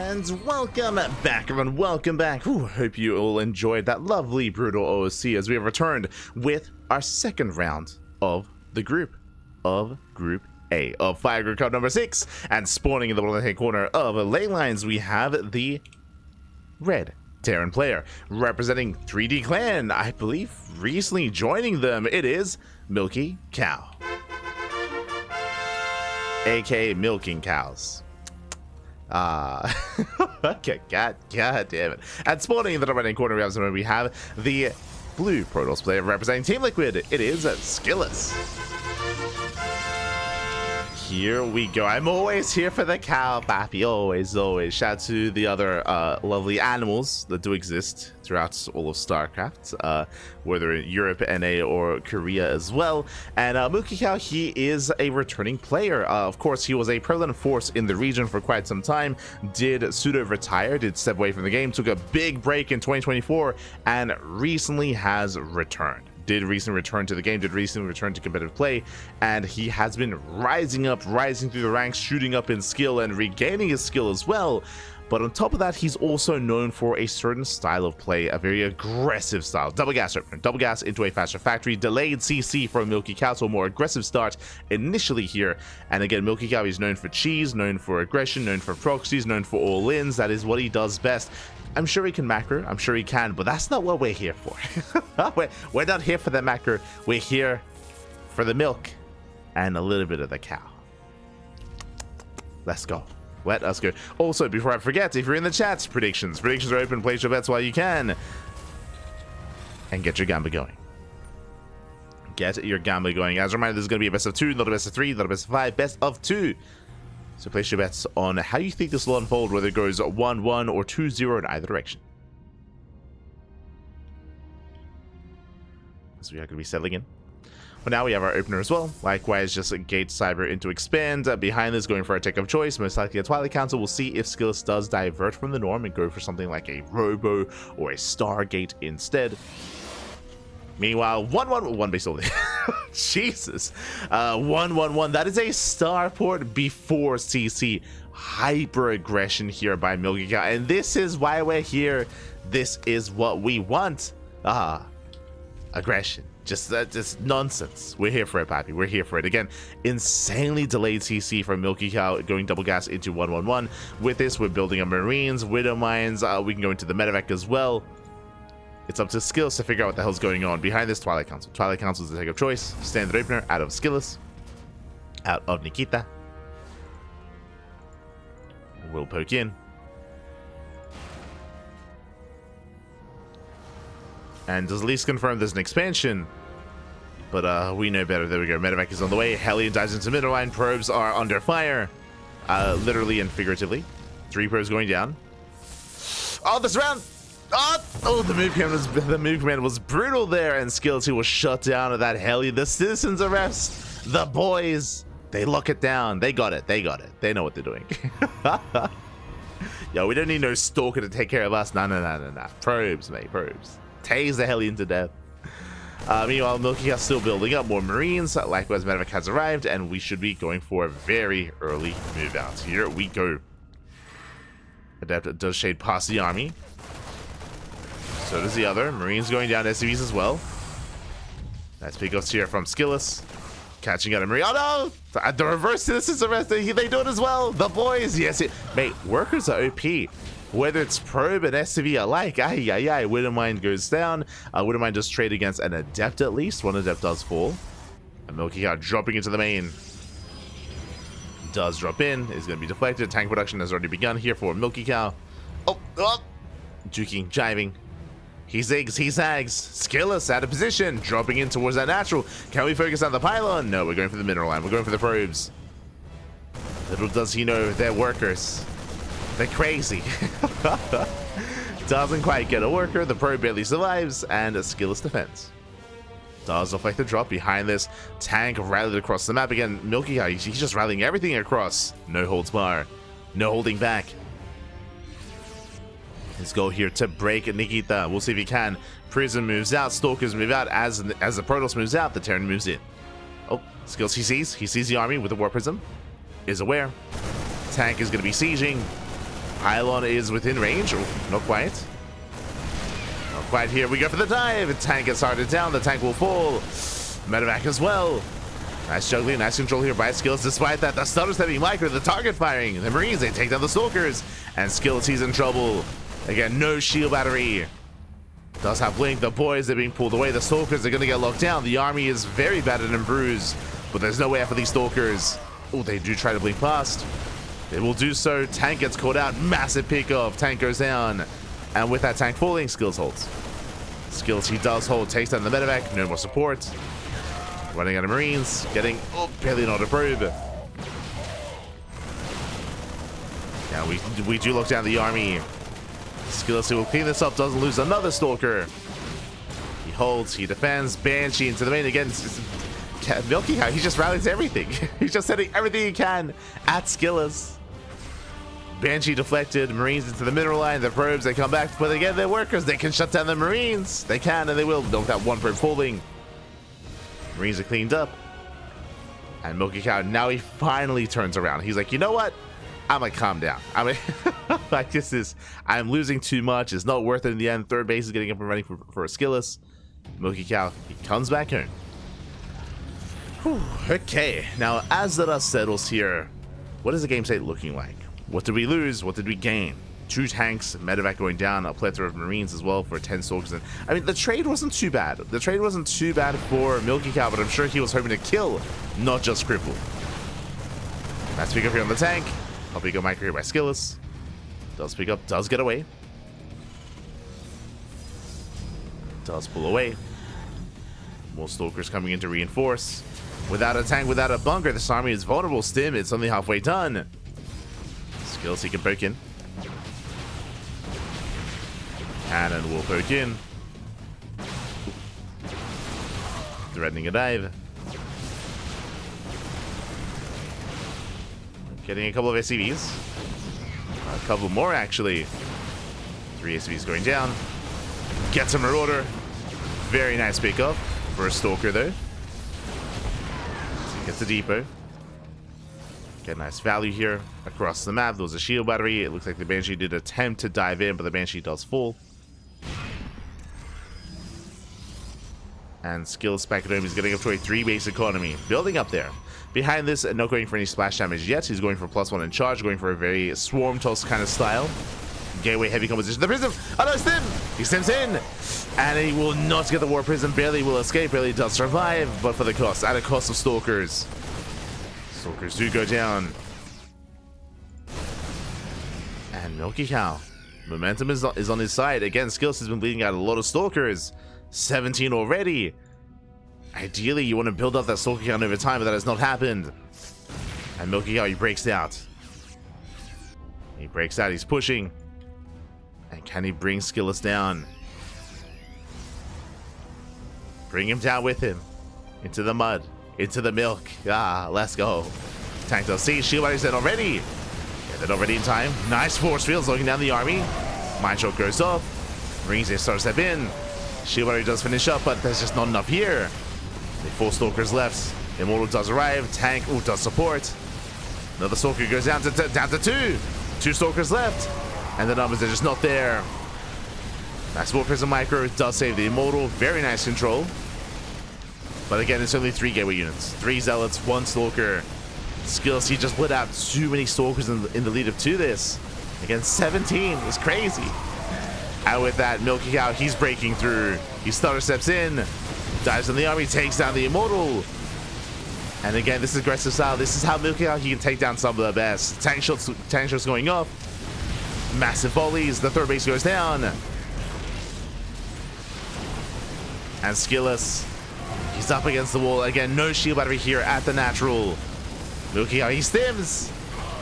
And welcome back, everyone. Welcome back. Ooh, hope you all enjoyed that lovely brutal OOC as we have returned with our second round of the Group A of Fire Group Cup number 6. And spawning in the bottom hand corner of lane lines, we have the red Terran player representing 3D Clan. I believe recently joining them, it is MilkiCow, aka Milking Cows. Okay, god damn it. And spawning in the right hand corner, we have the blue Protoss player representing Team Liquid. It is SKillous. Here we go. I'm always here for the cow, pappy. Always. Shout out to the other lovely animals that do exist throughout all of StarCraft, whether in Europe, NA, or Korea as well. And MilkiCow, he is a returning player. Of course, he was a prevalent force in the region for quite some time. Did pseudo-retire, did step away from the game, took a big break in 2024, and recently has returned. Did recently return to the game, did recently return to competitive play, and he has been rising through the ranks, shooting up in skill and regaining his skill as well. But on top of that, he's also known for a certain style of play, a very aggressive style. Double gas opener, double gas into a faster factory, delayed CC from MilkiCow, so a more aggressive start initially here. And again, MilkiCow is known for cheese, known for aggression, known for proxies, known for all-ins. That is what he does best. I'm sure he can macro, I'm sure he can, but that's not what we're here for. We're not here for the macro, we're here for the milk and a little bit of the cow. Let's go. Let us go. Also, before I forget, if you're in the chats, predictions are open. Place your bets while you can, and get your gamba going. Get your gamba going. As a reminder, this is going to be a best of 2, not a best of 3, not a best of 5, best of 2. So place your bets on how you think this will unfold, whether it goes 1-1 or 2-0 in either direction. So we are going to be settling in. But now we have our opener as well. Likewise, just a Gate Cyber into Expand. Behind this, going for a tech of choice. Most likely a Twilight Council. We'll see if SKillous does divert from the norm and go for something like a Robo or a Stargate instead. Meanwhile, 1-1, one base only. Jesus. 1-1-1. That is a starport before CC. Hyper aggression here by MilkiCow. And this is why we're here. This is what we want. Aggression. Just nonsense. We're here for it, pappy. We're here for it. Again, insanely delayed CC from MilkiCow, going double gas into 1-1-1. With this, we're building up Marines, Widow Mines. We can go into the medevac as well. It's up to SKillous to figure out what the hell's going on. Behind this, Twilight Council. Twilight Council is the take of choice. Standard opener out of SKillous. Out of Nikita. We'll poke in. And does at least confirm there's an expansion. But we know better. There we go. Medevac is on the way. Hellion dives into middle line. Probes are under fire. Literally and figuratively. 3 probes going down. Oh, this round! Oh, the move command was brutal there, and SKillous, who was shut down at that Hellion. The citizens arrest. The boys. They lock it down. They got it. They know what they're doing. Yo, we don't need no stalker to take care of us. No. Probes, mate. Probes. Tase the Hellion to death. Meanwhile, MilkiCow still building up more Marines. Likewise, Medevac has arrived, and we should be going for a very early move out. Here we go. Adept does shade past the army. So does the other. Marines going down SCVs as well. Nice pickups here from SKillous. Catching out a Marine. Oh no! The reverse citizens arrest. They do it as well. The boys. Yes, mate, workers are OP. Whether it's probe and SCV alike, Widow Mine goes down. Widow Mine does trade against an Adept at least. One Adept does fall. And MilkiCow dropping into the main. Does drop in. Is going to be deflected. Tank production has already begun here for MilkiCow. Oh! Juking, jiving. He zigs, he zags. SKillous out of position. Dropping in towards that natural. Can we focus on the pylon? No, we're going for the mineral line. We're going for the probes. Little does he know, they're workers. They're crazy. Doesn't quite get a worker. The probe barely survives, and a SKillous defense. Does affect the drop. Behind this, tank rallied across the map again. MilkiCow, he's just rallying everything across. No holds bar. No holding back. His goal here to break Nikita. We'll see if he can. Prism moves out. Stalkers move out. As the Protoss moves out, the Terran moves in. Oh, SKillous he sees the army with the War Prism. Is aware. Tank is going to be sieging. Pylon is within range. Oh, not quite. Not quite here. We go for the dive. The tank gets started down. The tank will fall. Medevac as well. Nice juggling, nice control here by SKillous. Despite that, the stutter stepping micro, the target firing. The Marines, they take down the Stalkers. And SKillous, he's in trouble. Again, no shield battery. Does have Blink. The boys, they're being pulled away. The Stalkers are going to get locked down. The army is very battered and bruised. But there's no way out for these Stalkers. Oh, they do try to blink past. They will do so. Tank gets caught out. Massive pick off. Tank goes down. And with that tank falling, SKillous holds. SKillous, he does hold. Takes down the medevac. No more support. Running out of Marines. Getting, oh, barely not a probe. Yeah, we do lock down the army. SKillous, who will clean this up, doesn't lose another Stalker. He holds, he defends. Banshee into the main again. MilkiCow, he just rallies everything. He's just setting everything he can at SKillous. Banshee deflected, Marines into the mineral line, the probes, they come back, but again, they're workers, they can shut down the Marines. They can, and they will. Don't that one probe falling. Marines are cleaned up. And MilkiCow, now he finally turns around. He's like, you know what? I'm like, calm down. I mean, like, I'm losing too much. It's not worth it in the end. Third base is getting up and running for a SKillous. MilkiCow, he comes back home. Whew, okay, now as the dust settles here, what is the game state looking like? What did we lose? What did we gain? 2 tanks, medevac going down, a plethora of Marines as well for 10 Stalkers. And I mean, the trade wasn't too bad. The trade wasn't too bad for MilkiCow, but I'm sure he was hoping to kill, not just cripple. Nice pick up here on the tank. I'll pick up micro here by SKillous. Does pick up, does get away. Does pull away. More Stalkers coming in to reinforce. Without a tank, without a bunker, this army is vulnerable. Stim, it's only halfway done. SKillous, he can poke in. Cannon will poke in. Threatening a dive. Getting a couple of SCVs. A couple more, actually. 3 SCVs going down. Gets a Marauder. Very nice pickup for a Stalker, though. Gets a depot. Get a nice value here across the map. There was a shield battery. It looks like the Banshee did attempt to dive in, but the Banshee does fall. And SKillous back at home is getting up to a 3-base economy. Building up there. Behind this, not going for any splash damage yet. He's going for +1 in charge, going for a very swarm toss kind of style. Gateway heavy composition. The Prism! Oh no, Stim! He stims in! And he will not get the War Prism. Barely will escape. Barely does survive, but for the cost. At a cost of Stalkers. Stalkers do go down. And MilkiCow. Momentum is on his side. Again, SKillous has been bleeding out a lot of Stalkers. 17 already. Ideally, you want to build up that Stalker count over time, but that has not happened. And MilkiCow, he breaks out. He breaks out, he's pushing. And can he bring SKillous down? Bring him down with him. Into the mud. Into the milk. Ah, let's go. Tank does see. Shield battery's dead already. Yeah, they're not ready in time. Nice force fields looking down the army. Mind Choke goes off. Marines, they start to step in. Shield battery does finish up, but there's just not enough here. The 4 Stalkers left. Immortal does arrive. Tank, ooh, does support. Another Stalker goes down to 2. 2 Stalkers left. And the numbers are just not there. Nice War Prism micro does save the Immortal. Very nice control. But again, it's only 3 gateway units. 3 Zealots, 1 Stalker. SKillous, he just put out too many Stalkers in the lead up to this. Again, 17 is crazy. And with that, MilkiCow, he's breaking through. He stutter steps in. Dives on the army, takes down the Immortal. And again, this is aggressive style. This is how MilkiCow, he can take down some of the best. Tank shots going up. Massive volleys. The 3rd base goes down. And SKillous, he's up against the wall. Again, no shield battery here at the natural. MilkiCow, he stims.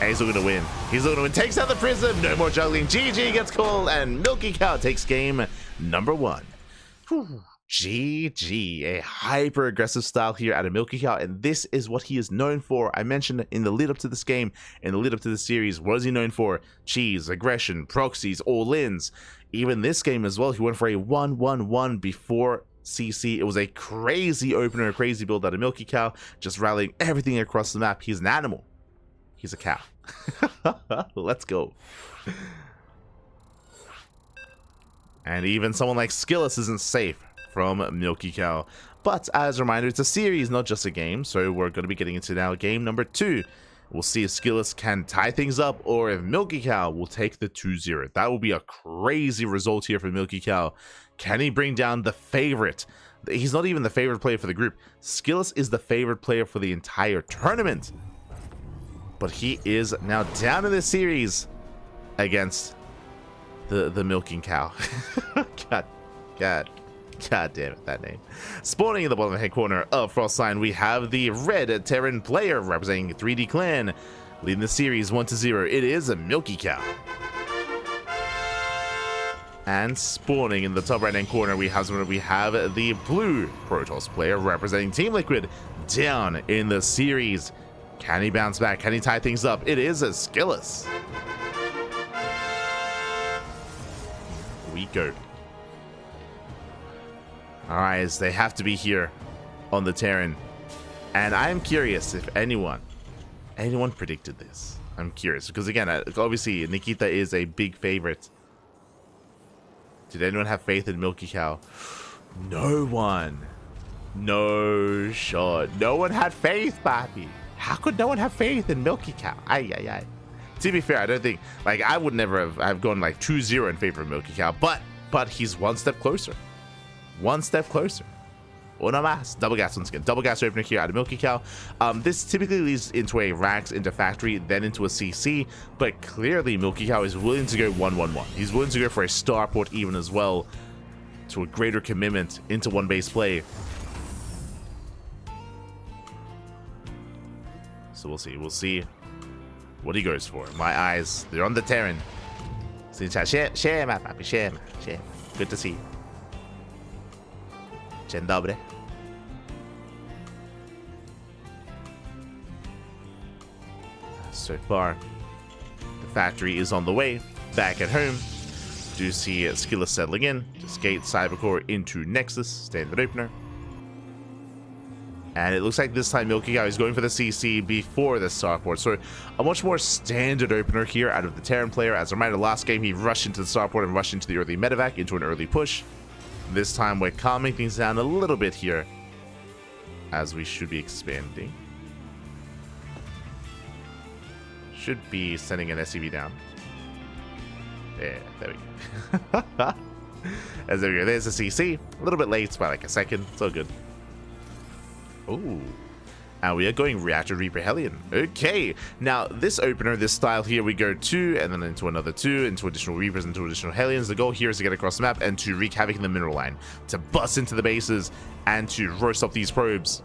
And he's looking to win. He's looking to win. Takes out the Prism. No more juggling. GG gets called. And MilkiCow takes game number 1. Whew. GG, a hyper aggressive style here out of MilkiCow, and this is what he is known for. I mentioned in the lead up to this game, in the lead up to the series, what is he known for? Cheese, aggression, proxies, all-ins. Even this game as well, he went for a 1-1-1 before CC. It was a crazy opener, a crazy build out of MilkiCow, just rallying everything across the map. He's an animal. He's a cow. Let's go. And even someone like SKillous isn't safe from MilkiCow. But as a reminder, it's a series, not just a game. So we're going to be getting into now game number 2. We'll see if SKillous can tie things up or if MilkiCow will take the 2-0. That will be a crazy result here for MilkiCow. Can he bring down the favorite? He's not even the favorite player for the group. SKillous is the favorite player for the entire tournament. But he is now down in this series against the milking cow. God damn it, that name. Spawning in the bottom hand corner of Frostline, we have the red Terran player representing 3D Clan, leading the series 1-0. It is a MilkiCow. And spawning in the top right hand corner, we have the blue Protoss player representing Team Liquid down in the series. Can he bounce back? Can he tie things up? It is a SKillous. We go. Alright, they have to be here on the Terran. And I'm curious if anyone predicted this. I'm curious because again, obviously Nikita is a big favorite. Did anyone have faith in MilkiCow? No one. No shot. No one had faith, Bobby. How could no one have faith in MilkiCow? Ay. To be fair, I don't think, like, I would never have gone like 2-0 in favor of MilkiCow, but he's one step closer. One step closer. Una mas. Double gas once again. Double gas opener here out of MilkiCow. This typically leads into a Rax, into Factory, then into a CC, but clearly MilkiCow is willing to go 1-1-1. He's willing to go for a starport even as well, to a greater commitment into one base play. So we'll see what he goes for. My eyes, they're on the Terran. Share, my papi, share. Good to see you. Dzień dobry. So far, the factory is on the way. Back at home, do see SKillous settling in. Just gate Cybercore into Nexus, standard opener. And it looks like this time MilkiCow is going for the CC before the starport. So a much more standard opener here out of the Terran player. As a reminder, last game he rushed into the starport and rushed into the early medevac into an early push. This time we're calming things down a little bit here, as we should be expanding. Should be sending an SCV down. Yeah, there we go. As there we go. There's a CC. A little bit late by like a second. It's all good. Ooh. And we are going Reactor Reaper Hellion. Okay. Now, this opener, this style here, we go 2, and then into another 2, into additional Reapers, into additional Hellions. The goal here is to get across the map and to wreak havoc in the mineral line, to bust into the bases, and to roast up these probes.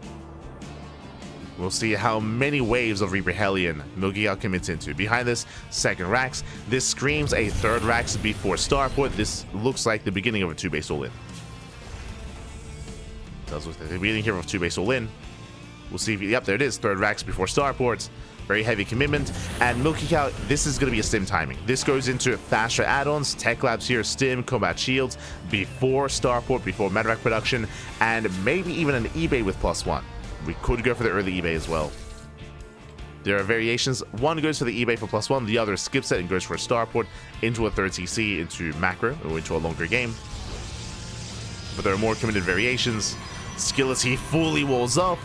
We'll see how many waves of Reaper Hellion MilkiCow commits into. Behind this, second Rax. This screams a third Rax before Starport. This looks like the beginning of a 2-base all-in. Does look like the beginning here of 2-base all-in. We'll see if, yep, there it is. Third Rax before Starports. Very heavy commitment. And MilkiCow, this is going to be a stim timing. This goes into faster add-ons, Tech Labs here, stim, combat shields, before Starport, before medevac production, and maybe even an eBay with +1. We could go for the early eBay as well. There are variations. One goes for the eBay for +1, the other skips it and goes for a starport, into a third CC, into macro, or into a longer game. But there are more committed variations. SKillous, he fully walls up.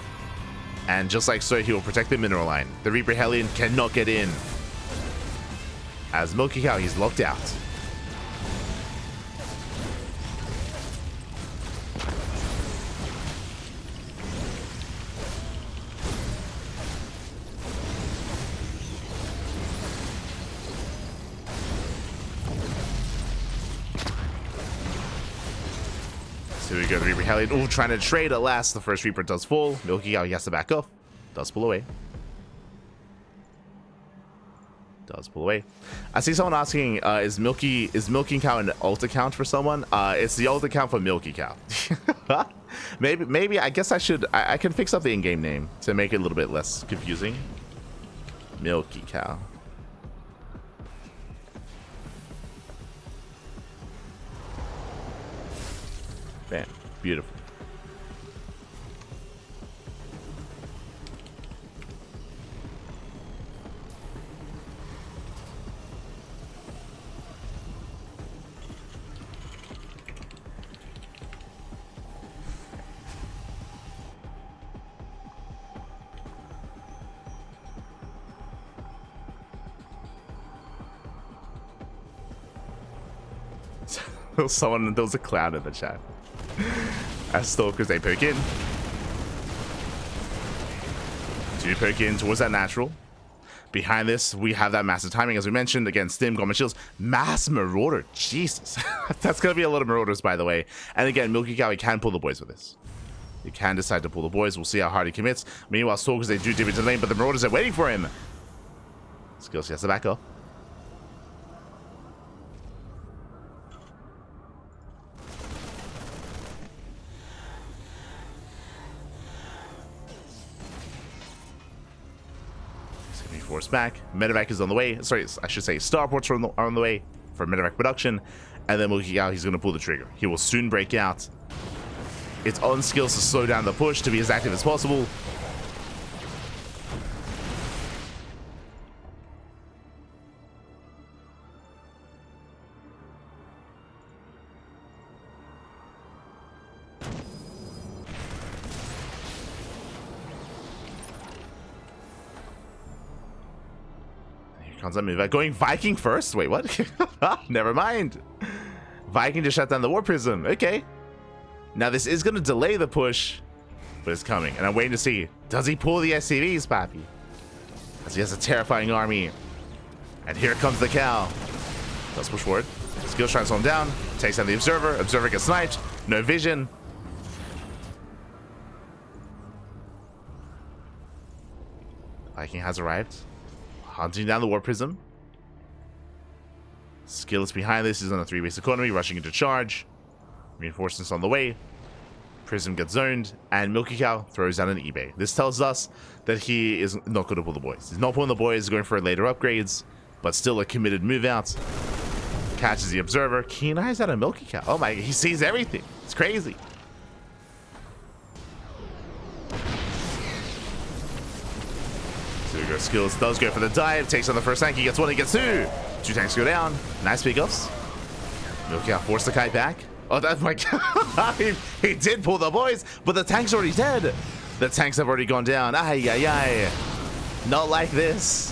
And just like so, he will protect the mineral line. The Reaper Hellion cannot get in. As MilkiCow, he's locked out. So we go, the Reaper Hellion. Ooh, trying to trade. Alas, the first Reaper does fall. MilkiCow, he has to back off. Does pull away. I see someone asking, is MilkiCow an alt account for someone? It's the alt account for MilkiCow. maybe I guess I can fix up the in-game name to make it a little bit less confusing. MilkiCow. Bam. Beautiful. Someone, there was a clown in the chat. As Stalkers, they poke in. 2 poke in towards that natural. Behind this, we have that massive timing, as we mentioned. Again, Stim, Gorman Shields, Mass Marauder. Jesus. That's going to be a lot of Marauders, by the way. And again, MilkiCow, he can pull the boys with this. He can decide to pull the boys. We'll see how hard he commits. Meanwhile, Stalkers, they do dip into the lane, but the Marauders are waiting for him. SKillous, he has to back up. Force back. Medevac is on the way. Sorry, I should say starports are on the way for medevac production. And then MilkiCow, he's going to pull the trigger. He will soon break out. It's on SKillous to slow down the push to be as active as possible. Comes that move. Going Viking first? Wait, what? Never mind. Viking just shut down the War Prism. Okay. Now this is going to delay the push, but it's coming. And I'm waiting to see. Does he pull the SCVs, Pappy? As he has a terrifying army. And here comes the cow. Let's push forward. SKillous trying to slow him down. Takes down the Observer. Observer gets sniped. No vision. Viking has arrived. Hunting down the War Prism. SKillous behind this is on a 3-base economy, rushing into charge. Reinforcements on the way. Prism gets zoned, and MilkiCow throws down an eBay. This tells us that he is not going to pull the boys. He's not pulling the boys, he's going for later upgrades, but still a committed move out. Catches the Observer. Keen eyes out of MilkiCow. Oh my, he sees everything. It's crazy. SKillous does go for the dive, takes on the first tank, he gets 1, he gets 2. 2 tanks go down. Nice pickups. MilkiCow forced the kite back. Oh, that's my god. He did pull the boys, but the tank's already dead. The tanks have already gone down. Ay, ay, ay. Not like this.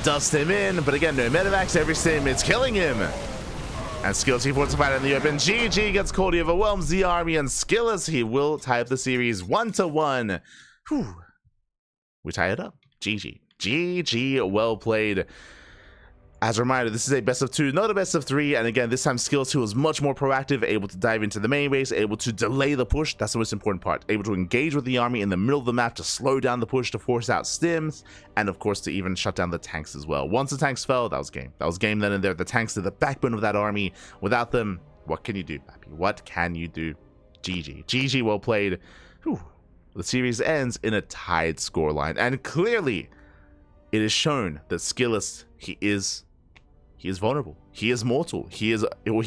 Dust him in, but again, no medevacs. Every sim, it's killing him. And SKillous, he wants to fight in the open. GG gets cold, he overwhelms the army, and SKillous, he will tie up the series 1-1. Whew. We tie it up. GG. GG, well played. As a reminder, this is a best of 2, not a best of 3. And again, this time SKillous, who was much more proactive, able to dive into the main base, able to delay the push. That's the most important part. Able to engage with the army in the middle of the map to slow down the push, to force out stims, and of course to even shut down the tanks as well. Once the tanks fell, that was game. That was game then and there. The tanks are the backbone of that army. Without them, what can you do, Pappy? What can you do? GG. GG, well played. Whew. The series ends in a tied scoreline, and clearly it is shown that SKillous, he is vulnerable. He is mortal. He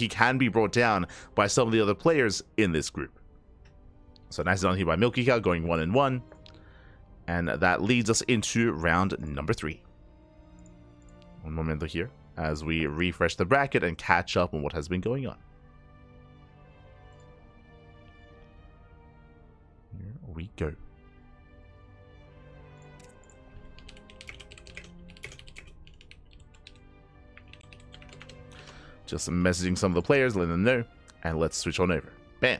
can be brought down by some of the other players in this group. So nice on here by MilkiCow, going 1-1, and that leads us into round number 3. One moment here as we refresh the bracket and catch up on what has been going on. Here we go. Just messaging some of the players, letting them know, and let's switch on over.